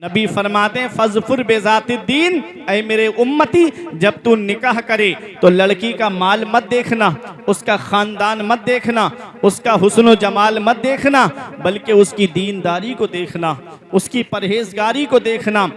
नबी फरमाते हैं फजफुर बेज़ातिद्दीन, ऐ मेरे उम्मती, जब तू निकाह करे तो लड़की का माल मत देखना, उसका ख़ानदान मत देखना, उसका हुस्न जमाल मत देखना, बल्कि उसकी दीनदारी को देखना, उसकी परहेजगारी को देखना।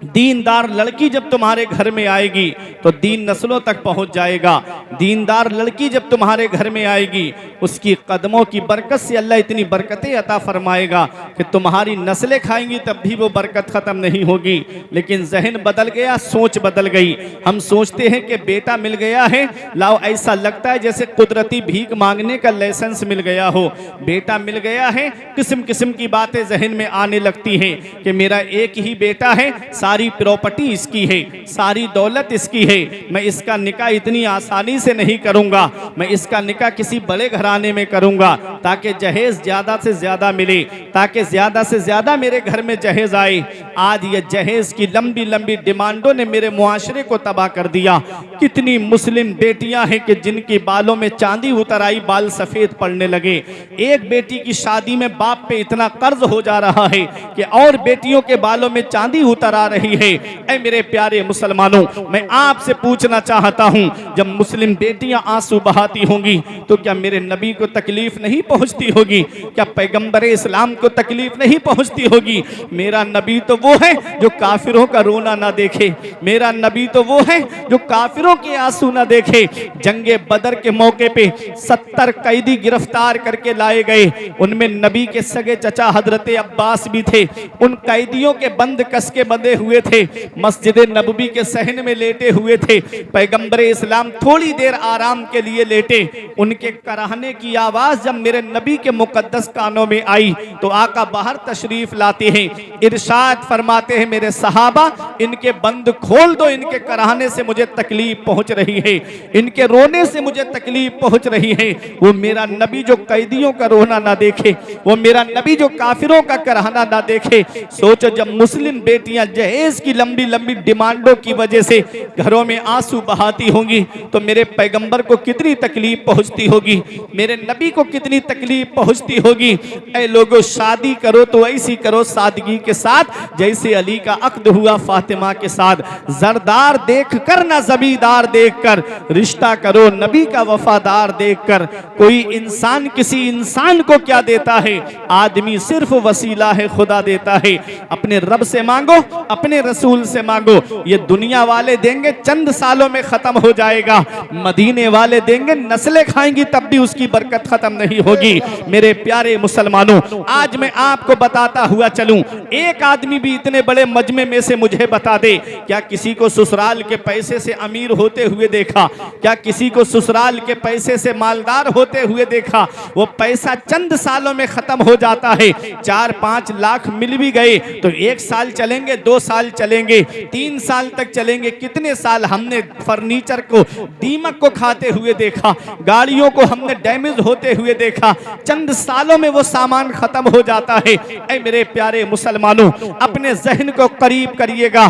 दीनदार लड़की जब तुम्हारे घर में आएगी तो दीन नस्लों तक पहुंच जाएगा। दीनदार लड़की जब तुम्हारे घर में आएगी उसकी कदमों की बरकत से अल्लाह इतनी बरकतें अता फरमाएगा कि तुम्हारी नस्लें खाएंगी तब भी वो बरकत ख़त्म नहीं होगी। लेकिन जहन बदल गया, सोच बदल गई। हम सोचते हैं कि बेटा मिल गया है, लाओ, ऐसा लगता है जैसे कुदरती भीख मांगने का लाइसेंस मिल गया हो। बेटा मिल गया है, किस्म किस्म की बातें जहन में आने लगती हैं कि मेरा एक ही बेटा है, सारी प्रॉपर्टी इसकी है, सारी दौलत इसकी है, मैं इसका निकाह इतनी आसानी से नहीं करूंगा, मैं इसका निकाह किसी बड़े घराने में करूंगा ताकि जहेज ज्यादा से ज्यादा मिले, ताकि ज्यादा से ज्यादा मेरे घर में जहेज आए। आज ये जहेज की लंबी लंबी डिमांडों ने मेरे मुआशरे को तबाह कर दिया। कितनी मुस्लिम बेटियां हैं कि जिनके बालों में चांदी उतर आई, बाल सफेद पड़ने लगे। एक बेटी की शादी में बाप पे इतना कर्ज हो जा रहा है कि और बेटियों के बालों में चांदी उतर आ रही है। ऐ मेरे प्यारे मुसलमानों, मैं आपसे पूछना चाहता हूं, जब मुस्लिम बेटियां आंसू बहाती होंगी तो क्या मेरे नबी को तकलीफ नहीं पहुंचती होगी? क्या पैगंबर इस्लाम को तकलीफ नहीं पहुंचती होगी? मेरा नबी तो वो है जो काफिरों का रोना ना देखे, मेरा नबी तो वो है जो काफिरों के आंसू ना देखे। जंगे बदर के मौके पे 70 कैदी गिरफ्तार करके लाए गए, उनमें नबी के सगे चचा हजरत अब्बास भी थे। उन कैदियों के बंद कस के बंधे हुए थे, मस्जिद नबवी के सहन में लेटे हुए थे। पैगंबर इस्लाम थोड़ी देर आराम के लिए लेटे, उनके कराहने की आवाज जब मेरे नबी के मुकद्दस कानों में आई तो आका बाहर तशरीफ लाते हैं, इरशाद फरमाते हैं, मेरे सहाबा इनके बंद खोल दो, इनके कराहने से मुझे तकलीफ पहुंच रही है, इनके रोने से मुझे तकलीफ पहुंच रही है। वो मेरा नबी जो कैदियों का रोना ना देखे, वो मेरा नबी जो काफिरों का कराहना ना देखे। सोचो, जब मुस्लिम बेटियां जहेज की लंबी लंबी डिमांडों की वजह से घरों में आंसू बहाती होंगी तो मेरे पैगंबर को कितनी तकलीफ पहुंचती होगी, मेरे नबी को कितनी तकलीफ पहुंचती होगी। ऐ लोगों, शादी करो तो ऐसी करो सादगी के साथ जैसे अली का अक्द हुआ फातिमा के साथ। जरदार देखकर ना जमींदार देखकर, रिश्ता करो नबी का वफादार देखकर। कोई इंसान किसी इंसान को क्या देता है? आदमी सिर्फ वसीला है, खुदा देता है। अपने रब से मांगो, अपने रसूल से मांगो। ये दुनिया वाले देंगे चंद सालों में खत्म हो जाएगा, मदीने वाले देंगे नस्लें खाएंगी तब भी उसकी बरकत खत्म नहीं होगी। मेरे प्यारे मुसलमानों, आज मैं आपको बताता हुआ चलूं, एक आदमी भी इतने बड़े मजमे में से मुझे बता दे, क्या किसी को ससुराल के पैसे से अमीर होते हुए देखा? क्या किसी को ससुराल के पैसे से मालदार होते हुए देखा? वो पैसा चंद सालों में खत्म हो जाता है। 4-5 लाख मिल भी गए तो 1 साल चलेंगे, 2 साल चलेंगे, 3 साल तक चलेंगे। कितने साल हमने फर्नीचर को दीमक को खाते हुए देखा, गाड़ियों को हमने डैमेज होते हुए देखा। चंद सालों में वो सामान खत्म हो जाता है। ऐ मेरे प्यारे मुसलमानों, अपने जहन को करीब करिएगा।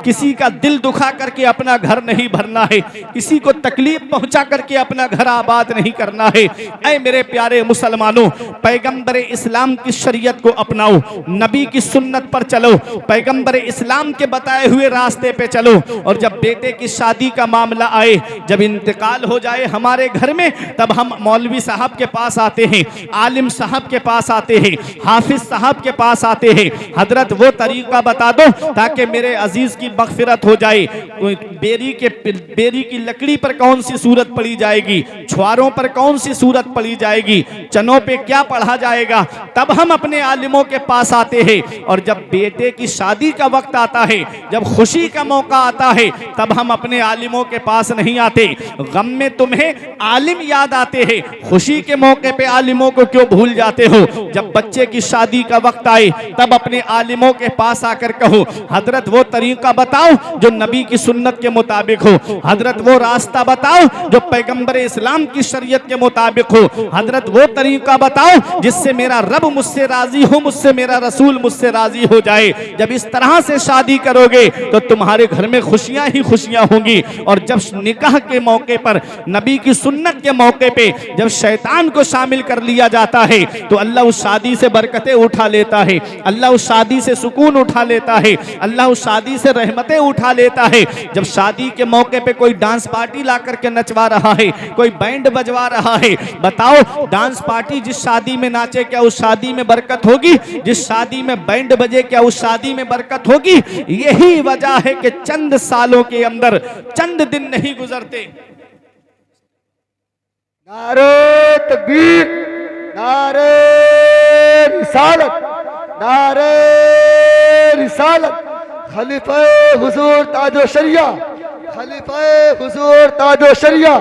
किसी का दिल दुखा करके अपना घर नहीं भरना है, किसी को तकलीफ पहुंचा करके अपना घर आबाद नहीं करना है। ऐ मेरे प्यारे मुसलमानों, पैगंबर इस्लाम की शरीयत को अपनाओ, नबी की सुन्नत पर चलो, पैगंबर इस्लाम के बताए हुए रास्ते पे चलो। और जब बेटे की शादी का मामला आए, जब इंतकाल हो जाए हमारे घर में, तब हम मौलवी साहब के पास आते हैं, आलिम साहब के पास आते हैं, हाफिज साहब के पास आते हैं। हजरत वो तरीका बता दो ताकि मेरे अजीज की मगफिरत हो जाए। बेरी की लकड़ी पर कौन सी सूरत पढ़ी जाएगी, छुआरों पर कौन सी सूरत पढ़ी जाएगी, चनों पे क्या पढ़ा जाएगा, तब हम अपने आलिमों के पास आते हैं। और जब बेटे की शादी का वक्त आता है, जब खुशी का मौका आता है, तब हम अपने आलिमों के पास नहीं आते। गम में तुम्हें आलिम याद आते हैं, खुशी के मौके पे आलिमों को क्यों भूल जाते हो? जब बच्चे की शादी का वक्त आए तब अपने आलिमों के पास आकर कहो, हजरत वो तरीका बताओ जो नबी की सुन्नत के मुताबिक हो, हजरत वो रास्ता बताओ जो पैगंबर इस्लाम की शरीयत के मुताबिक हो, हजरत वो तरीका बताओ जिससे मेरा रब मुझसे राजी हो, मुझसे मेरा रसूल मुझसे राजी हो जाए। जब इस तरह से शादी करोगे तो तुम्हारे घर में खुशियां ही खुशियां होंगी। और जब निकाह के मौके पर, नबी की सुन्नत के मौके पे जब शैतान को शामिल कर लिया जाता है तो अल्लाह उस शादी से बरकतें उठा लेता है, अल्लाह उस शादी से सुकून उठा लेता है, अल्लाह उस शादी से रहमतें उठा लेता है। जब शादी के मौके पे कोई डांस पार्टी ला करके नचवा रहा है, कोई बैंड बजवा रहा है, बताओ डांस पार्टी जिस शादी में नाचे क्या उस शादी में बरकत होगी? जिस शादी में बैंड बजे क्या उस शादी में बरकत होगी? यही वजह है कि चंद सालों के अंदर, चंद दिन नहीं गुजरते। नारे तकबीर, नारे रिसालत, नारे रिसालत, खलीफा हुजूर ताजो शरिया, खलीफा हुजूर ताजो शरिया,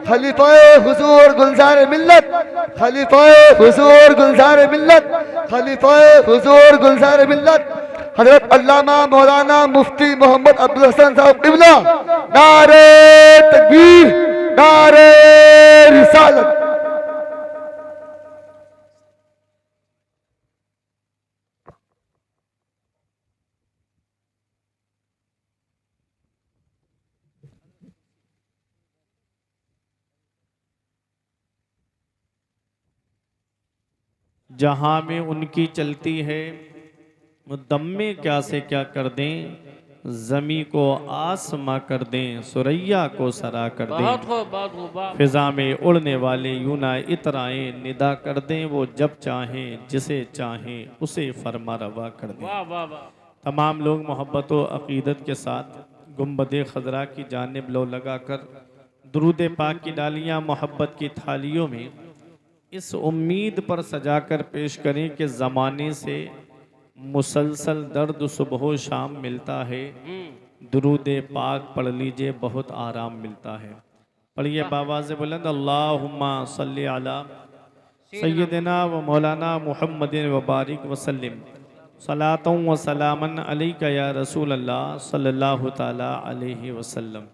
खलीफा हुजूर गुलजार मिल्लत, खलीफा हुजूर गुलजार मिल्लत, खलीफा हुजूर गुलजार मिल्लत हजरत अल्लामा मौलाना मुफ्ती मोहम्मद अब्दुल हसन साहब क़िबला। नारे तकबीर, नारे रिसालत। जहां में उनकी चलती है वो दम में क्या से क्या कर दें, जमी को आसमां कर दें, सुरैया को सरा कर दें। फिजा में उड़ने वाले यूना इतराएं निदा कर दें, वो जब चाहें जिसे चाहें उसे फरमा रवा कर दें। तमाम लोग मोहब्बत व अकीदत के साथ गुंबद खजरा की जानिब लो लगाकर दुरूद पाक की डालियाँ मोहब्बत की थालियों में इस उम्मीद पर सजाकर पेश करें कि ज़माने से मुसलसल दर्द सुबह शाम मिलता है, दुरूद पाक पढ़ लीजिए बहुत आराम मिलता है। पढ़िए बावाज़ बुलंद, अल्लाहुम्मा सल्ली अला सय्यदना व मौलाना मुहम्मदिन व बारिक वसल्लिम सलातों व सलामन अलैका या रसूल अल्लाह सल्लल्लाहु ताला अलैहि वसल्लम।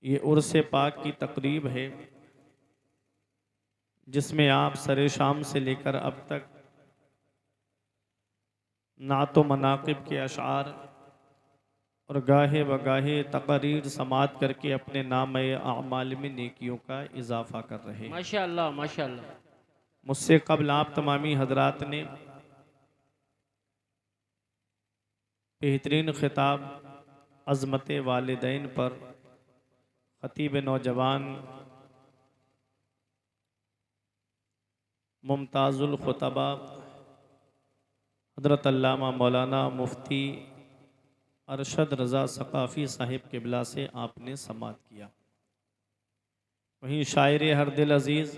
ये उर्स पाक की तकरीब है जिसमें आप सरे शाम से लेकर अब तक नातो मनाकिब के अशार और गाहे बगाहे तकरीर समात करके अपने नाम आमाल में नेकियों का इजाफा कर रहे हैं। माशाअल्लाह माशाअल्लाह। मुझसे कबल आप तमामी हजरात ने बेहतरीन खिताब अज़मत वालिदैन पर खतीब नौजवान मुमताज़ुल खुतबा हज़रत अल्लामा मौलाना मुफ्ती अरशद रज़ा सक़ाफ़ी साहिब क़िबला से आपने समात किया। वहीं शायर हर दिल अज़ीज़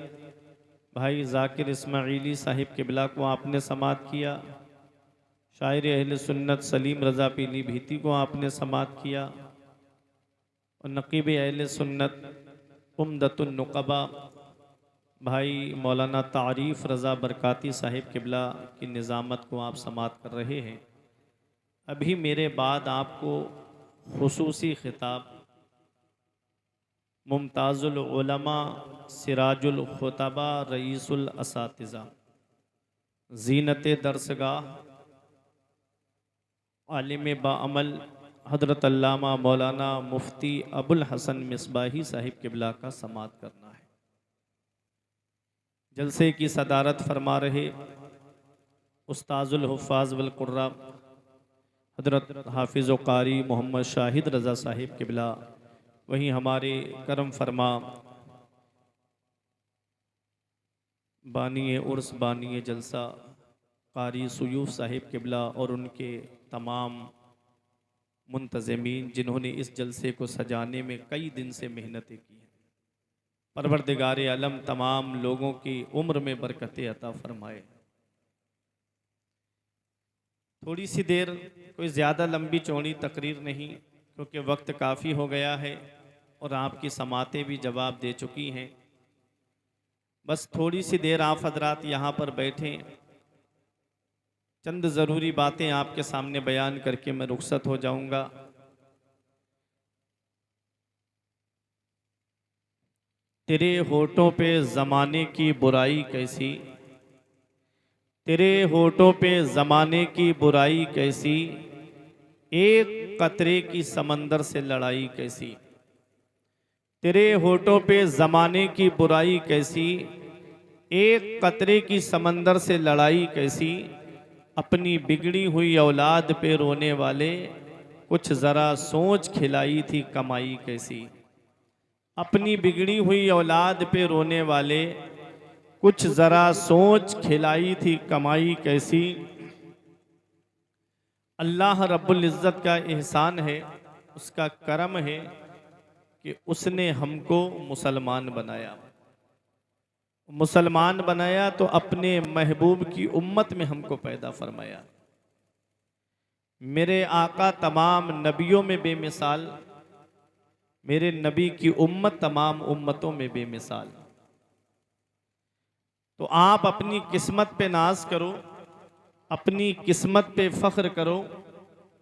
भाई ज़ाकिर इस्माइली साहिब क़िबला को आपने समात किया। शायर अहले सुन्नत सलीम रज़ा पीली भीती को आपने समात किया। और नक़ीब अहले सुन्नत उम्दतुन नुक़बा भाई मौलाना तारीफ़ रज़ा बरकाती साहिब क़िबला की निज़ामत को आप समात कर रहे हैं। अभी मेरे बाद आपको खुसूसी खिताब मुमताज़ुल उलमा सिराजुल खुतबा रईसुल असातिज़ा ज़ीनत दरसगाह आलिम बाअमल हज़रत अल्लामा मौलाना मुफ्ती अबुल हसन मिसबाही साहिब क़िबला का समात करना है। जलसे की सदारत फरमा रहे उस्ताजुल हुफ़ाज़ वल कुर्रा हज़रत हाफिज़ व कारी मोहम्मद शाहिद रज़ा साहिब क़िबला, वहीं हमारे करम फरमा बानी उर्स बानी जलसा कारी सुयूफ़ साहिब क़िबला और उनके तमाम मुंतज़मीन जिन्होंने इस जलसे को सजाने में कई दिन से मेहनतें की हैं। परवरदिगार आलम तमाम लोगों की उम्र में बरकतें अता फरमाए। थोड़ी सी देर, कोई ज़्यादा लंबी चौड़ी तकरीर नहीं क्योंकि वक्त काफ़ी हो गया है और आपकी समातें भी जवाब दे चुकी हैं। बस थोड़ी सी देर आप हजरात यहाँ पर बैठें, चंद ज़रूरी बातें आपके सामने बयान करके मैं रुखसत हो जाऊँगा। तेरे होठों पे ज़माने की बुराई कैसी, तेरे होठों पे ज़माने की बुराई कैसी, एक कतरे की समंदर से लड़ाई कैसी। तेरे होठों पे ज़माने की बुराई कैसी, एक कतरे की समंदर से लड़ाई कैसी। अपनी बिगड़ी हुई औलाद पे रोने वाले, कुछ ज़रा सोच खिलाई थी कमाई कैसी। अपनी बिगड़ी हुई औलाद पे रोने वाले, कुछ ज़रा सोच खिलाई थी कमाई कैसी। अल्लाह रब्बुल इज़्ज़त का एहसान है, उसका करम है कि उसने हमको मुसलमान बनाया। मुसलमान बनाया तो अपने महबूब की उम्मत में हमको पैदा फरमाया। मेरे आका तमाम नबियों में बेमिसाल, मेरे नबी की उम्मत तमाम उम्मतों में बेमिसाल। तो आप अपनी किस्मत पे नाज करो, अपनी किस्मत पे फ़ख्र करो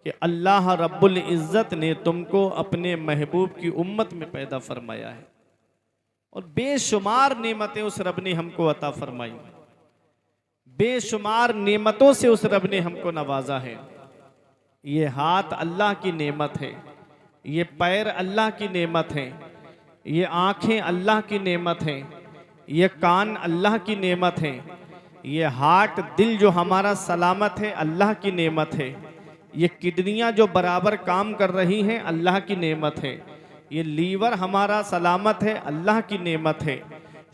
कि अल्लाह रब्बुल इज़्ज़त ने तुमको अपने महबूब की उम्मत में पैदा फरमाया है और बेशुमार नेमतें उस रब ने हमको अता फरमाई, बेशुमार नेमतों से उस रब ने हमको नवाजा है। ये हाथ अल्लाह की नेमत है, ये पैर अल्लाह की नेमत है, ये आँखें अल्लाह की नेमत हैं, ये कान अल्लाह की नेमत है, ये हार्ट दिल जो हमारा सलामत है अल्लाह की नेमत है, ये किडनियाँ जो बराबर काम कर रही हैं अल्लाह की नेमत है, ये लीवर हमारा सलामत है अल्लाह की नेमत है।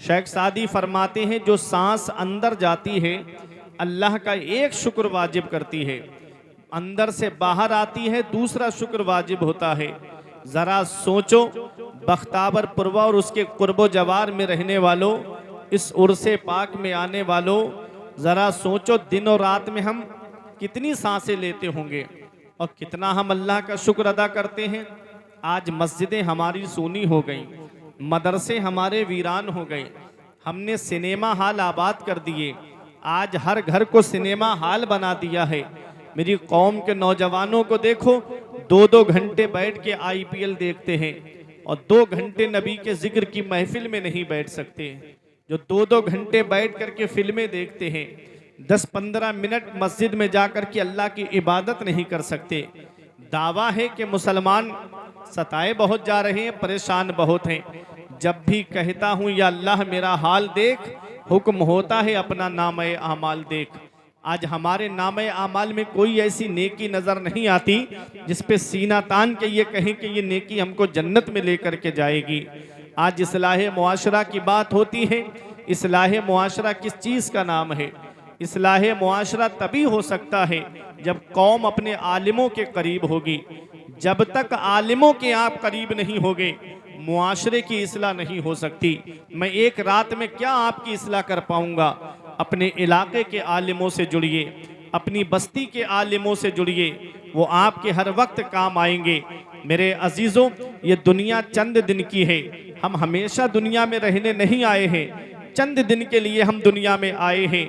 शेख सादी फरमाते हैं जो सांस अंदर जाती है अल्लाह का एक शुक्र वाजिब करती है, अंदर से बाहर आती है दूसरा शुक्र वाजिब होता है। ज़रा सोचो बख्तावर पुरवा और उसके कुर्बो जवार में रहने वालों, इस उर्से पाक में आने वालों, ज़रा सोचो दिन और रात में हम कितनी सांसें लेते होंगे और कितना हम अल्लाह का शुक्र अदा करते हैं। आज मस्जिदें हमारी सूनी हो गई, मदरसे हमारे वीरान हो गए, हमने सिनेमा हॉल आबाद कर दिए, आज हर घर को सिनेमा हॉल बना दिया है। मेरी कौम के नौजवानों को देखो, 2-2 घंटे बैठ के IPL देखते हैं और 2 घंटे नबी के जिक्र की महफिल में नहीं बैठ सकते। जो 2-2 घंटे बैठ करके फिल्में देखते हैं, 10-15 मिनट मस्जिद में जाकर के अल्लाह की इबादत नहीं कर सकते। दावा है कि मुसलमान सताए बहुत जा रहे हैं, परेशान बहुत हैं। जब भी कहता हूँ या अल्लाह मेरा हाल देख, हुक्म होता है अपना नामे आमाल देख। आज हमारे नामे आमाल में कोई ऐसी नेकी नज़र नहीं आती जिस पे सीना तान के ये कहें कि ये नेकी हमको जन्नत में लेकर के जाएगी। आज इस्लाह मुआशरा की बात होती है। इस्लाह मुआशरा किस चीज़ का नाम है? इस्लाह मुआशरा तभी हो सकता है जब कौम अपने आलिमों के करीब होगी। जब तक आलिमों के आप करीब नहीं होगे, मुआशरे की इस्लाह नहीं हो सकती। मैं एक रात में क्या आपकी इस्लाह कर पाऊंगा? अपने इलाके के आलिमों से जुड़िए, अपनी बस्ती के आलिमों से जुड़िए, वो आपके हर वक्त काम आएंगे। मेरे अजीज़ों, ये दुनिया चंद दिन की है, हम हमेशा दुनिया में रहने नहीं आए हैं, चंद दिन के लिए हम दुनिया में आए हैं।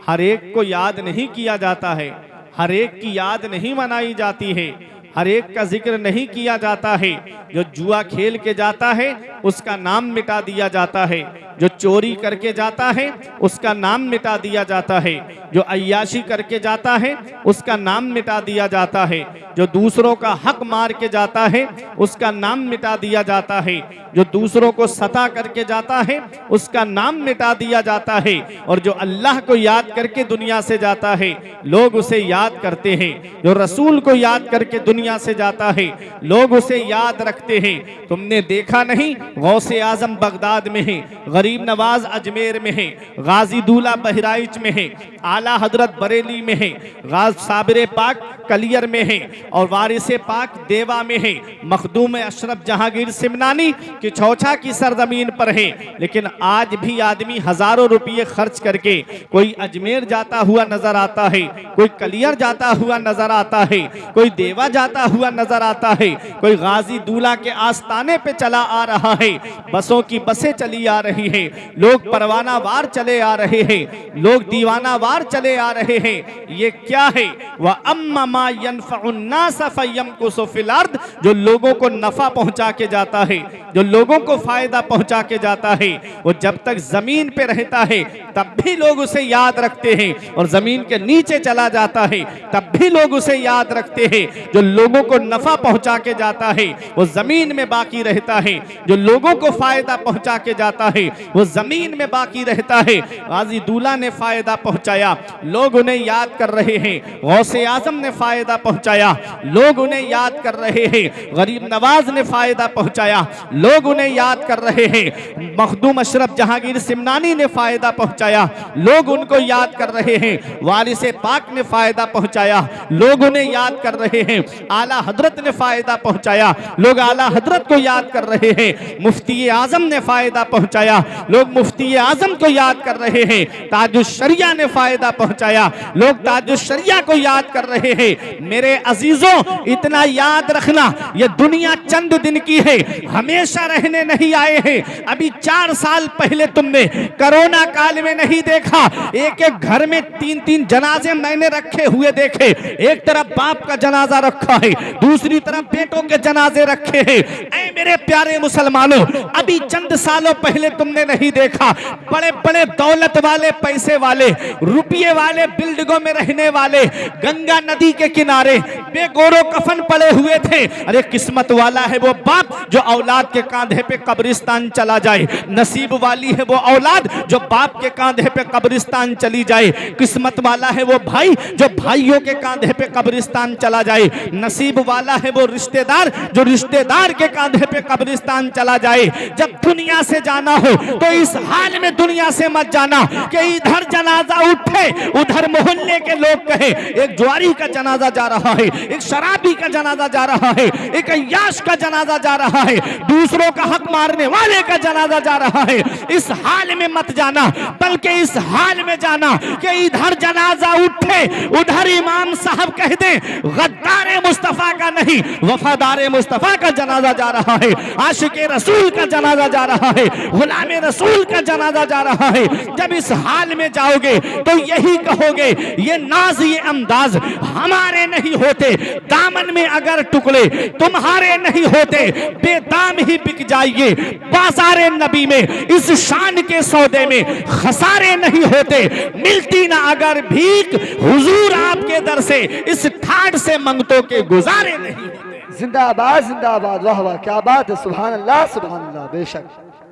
हर एक को याद नहीं किया जाता है, हर एक की याद नहीं मनाई जाती है, हर एक का जिक्र नहीं किया जाता है। जो जुआ खेल के जाता है उसका नाम मिटा दिया जाता है, जो चोरी करके जाता है उसका नाम मिटा दिया जाता है, जो अय्याशी करके जाता है उसका नाम मिटा दिया जाता है, जो दूसरों का हक मार के जाता है उसका नाम मिटा दिया जाता है, जो दूसरों को सता करके जाता है उसका नाम मिटा दिया जाता है, और जो अल्लाह को याद करके दुनिया से जाता है लोग उसे याद करते हैं, जो रसूल को याद करके दुनिया से जाता है लोग उसे याद रखते हैं। तुमने देखा नहीं, गौसे आजम बगदाद में है, गरीब नवाज अजमेर में है, गाजी दूल्हा बहराइच में है, आला हजरत बरेली में है, गाज साबिर पाक कलियर में है, और वारिसे पाक देवा में है, मखदूम अशरफ जहांगीर सिमनानी की छौछा की सरजमीन पर है। लेकिन आज भी आदमी हजारों रुपये खर्च करके कोई अजमेर जाता हुआ नजर आता है, कोई कलियर जाता हुआ नजर आता है, कोई देवा जाता हुआ नजर आता है, कोई गाजी दूल्हा के आस्ताने पे चला आ रहा है, बसों की बसें चली आ रही हैं, लोग परवाना वार चले आ रहे हैं, लोग दीवाना वार चले आ रहे हैं। ये क्या है? वह अम्मा मा यनफ़उन्नास फ़यमकुसु फ़िल अर्द, जो लोगों को नफ़ा पहुंचा के जाता है, जो लोगों को फायदा पहुंचा के जाता है, वो जब तक जमीन पे रहता है तब भी लोग उसे याद रखते हैं, और जमीन के नीचे चला जाता है तब भी लोग उसे याद रखते हैं। जो लोगों को नफा पहुंचा के जाता है वो जमीन में बाकी रहता है, जो लोगों को फायदा पहुंचा के जाता है वो जमीन में बाकी रहता है। गाजी दूल्हा ने फायदा पहुंचाया, लोग उन्हें याद कर रहे हैं। गौसे आजम ने फायदा पहुंचाया, लोग उन्हें याद कर रहे हैं। गरीब नवाज ने फायदा पहुंचाया, लोग उन्हें याद कर रहे हैं। मखदूम अशरफ जहांगीर सिमनानी ने फायदा पहुंचाया, लोग उनको याद कर रहे हैं। वारिस पाक ने फायदा पहुंचाया, लोग उन्हें याद कर रहे हैं। आला हजरत ने फायदा पहुंचाया, लोग आला हजरत को याद कर रहे हैं। मुफ्ती आजम ने फायदा पहुंचाया, लोग मुफ्ती आजम को याद कर रहे हैं। ताजुश्शरिया ने फायदा पहुंचाया, लोग ताजुश्शरिया को याद कर रहे हैं। मेरे अजीजों, इतना याद रखना, ये दुनिया चंद दिन की है, हमेशा रहने नहीं आए हैं। अभी 4 साल पहले तुमने कोरोना काल में नहीं देखा, एक एक घर में 3-3 जनाजे मैंने रखे हुए देखे। एक तरफ बाप का जनाजा रखा है, दूसरी तरफ बेटों के जनाजे रखे हैं। ऐ मेरे प्यारे मुसलमानों, अभी चंद सालों पहले तुमने नहीं देखा, बड़े बड़े दौलत वाले, पैसे वाले, रुपये वाले, बिल्डिंगों में रहने वाले गंगा नदी के किनारे बेगोरो कफन पड़े हुए थे। अरे किस्मत वाला है वो बाप जो औलाद के कांधे पे कब्रिस्तान चला जाए, नसीब वाली है वो औलाद जो बाप के कांधे पे कब्रिस्तान चली जाए। किस्मत वाला है वो भाई जो भाइयों के कांधे पे कब्रिस्तान चला जाए। नसीब वाला है वो रिश्तेदार जो रिश्तेदार के कांधे पे कब्रिस्तान चला जाए। जब दुनिया से जाना हो तो इस हाल में दुनिया से मत जाना कि इधर जनाजा उठे, उधर मोहल्ले के लोग कहे एक जुआरी का जनाजा जा रहा है, एक शराबी का जनाजा जा रहा है, एक अय्याश का जनाजा जा रहा है, दूसरों का हक मारने वाले का जनाजा जा रहा है। इस हाल में मत जाना, बल्कि इस हाल में जाना कि इधर जनाजा उठे, उधर इमाम साहब कह दे गद्दार मुस्तफा का नहीं, वफादार मुस्तफा का जनाजा जा रहा है, आशिके रसूल का जनाजा जा रहा है, गुलामे रसूल का जनाजा जा रहा है। जब इस हाल में जाओगे तो यही कहोगे ये नाज, ये अंदाज हमारे नहीं होते, दामन में अगर टुकड़े तुम्हारे नहीं होते, बेदाम ही बिक जाइए बाजारे नबी में। इस शान के सौदे में खसारे नहीं होते, मिलती ना अगर भीख हुजूर आपके दर से, इस ठाठ से मंगतों के गुजारे नहीं होते। जिंदाबाद जिंदाबाद, वाह वाह, क्या बात है, सुभान अल्लाह सुभान अल्लाह। बेशक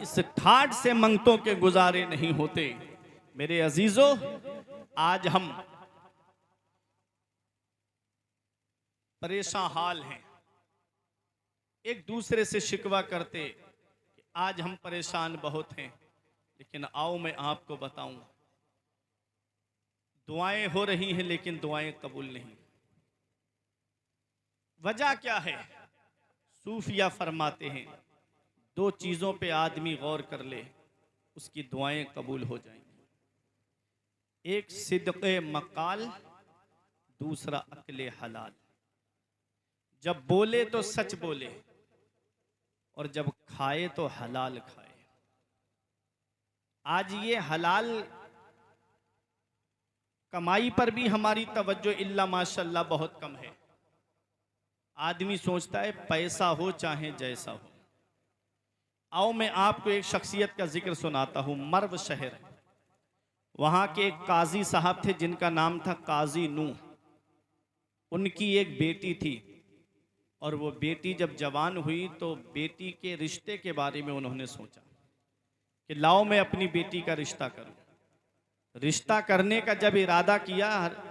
इस ठाठ से मंगतों के गुजारे नहीं होते। मेरे अजीजों, आज हम परेशान हाल हैं, एक दूसरे से शिकवा करते कि आज हम परेशान बहुत हैं। लेकिन आओ मैं आपको बताऊं, दुआएं हो रही हैं लेकिन दुआएं कबूल नहीं। वजह क्या है? सूफिया फरमाते हैं 2 चीजों पे आदमी गौर कर ले, उसकी दुआएं कबूल हो जाएंगी। एक सिद्क़े मकाल, दूसरा अक्ले हलाल। जब बोले तो सच बोले और जब खाए तो हलाल खाए। आज ये हलाल कमाई पर भी हमारी तवज्जो इल्ला माशाल्लाह बहुत कम है। आदमी सोचता है पैसा हो चाहे जैसा हो। आओ मैं आपको एक शख्सियत का जिक्र सुनाता हूँ। मर्व शहर, वहाँ के एक काजी साहब थे जिनका नाम था काजी नूह। उनकी एक बेटी थी और वो बेटी जब जवान हुई तो बेटी के रिश्ते के बारे में उन्होंने सोचा कि लाओ मैं अपनी बेटी का रिश्ता करूं। रिश्ता करने का जब इरादा किया,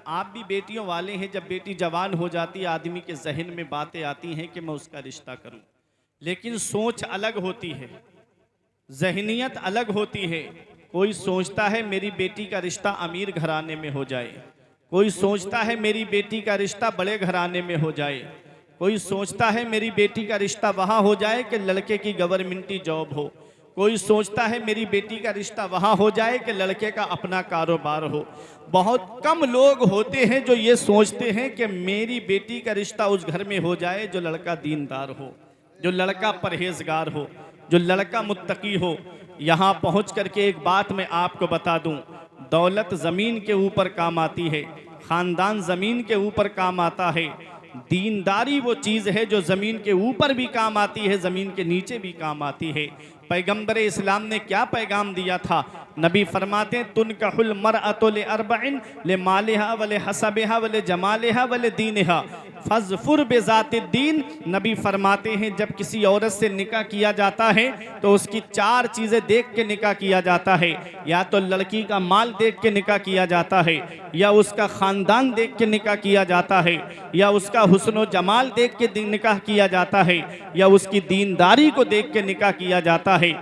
आप भी बेटियों वाले हैं, जब बेटी जवान हो जाती है आदमी के जहन में बातें आती हैं कि मैं उसका रिश्ता करूं, लेकिन सोच अलग होती है, जहनियत अलग होती है। कोई सोचता है मेरी बेटी का रिश्ता अमीर घराने में हो जाए, कोई सोचता है मेरी बेटी का रिश्ता बड़े घराने में हो जाए, कोई सोचता है मेरी बेटी का रिश्ता वहाँ हो जाए कि लड़के की गवर्नमेंटी जॉब हो, कोई सोचता है मेरी बेटी का रिश्ता वहाँ हो जाए कि लड़के का अपना कारोबार हो। बहुत कम लोग होते हैं जो ये सोचते हैं कि मेरी बेटी का रिश्ता उस घर में हो जाए जो लड़का दीनदार हो, जो लड़का परहेजगार हो, जो लड़का मुत्तकी हो। यहाँ पहुँच करके एक बात मैं आपको बता दूँ, दौलत ज़मीन के ऊपर काम आती है, ख़ानदान ज़मीन के ऊपर काम आता है, दीनदारी वो चीज़ है जो ज़मीन के ऊपर भी काम आती है, ज़मीन के नीचे भी काम आती है। पैगम्बर इस्लाम ने क्या पैगाम दिया था? नबी फरमाते हैं तुनकहुल मरअतु लिअरबइन लिमालिहा व लिहसबिहा व लिजमालिहा व लिदीनिहा फज़फुर बिज़ातिद्दीन। नबी फरमाते हैं जब किसी औरत से निकाह किया जाता है तो उसकी 4 चीज़ें देख के निकाह किया जाता है। या तो लड़की का माल देख के निकाह किया जाता है, या उसका ख़ानदान देख के निकाह किया जाता है, या उसका हुस्न जमाल देख के निकाह किया जाता है, या उसकी दीनदारी को देख के निकाह किया जाता है।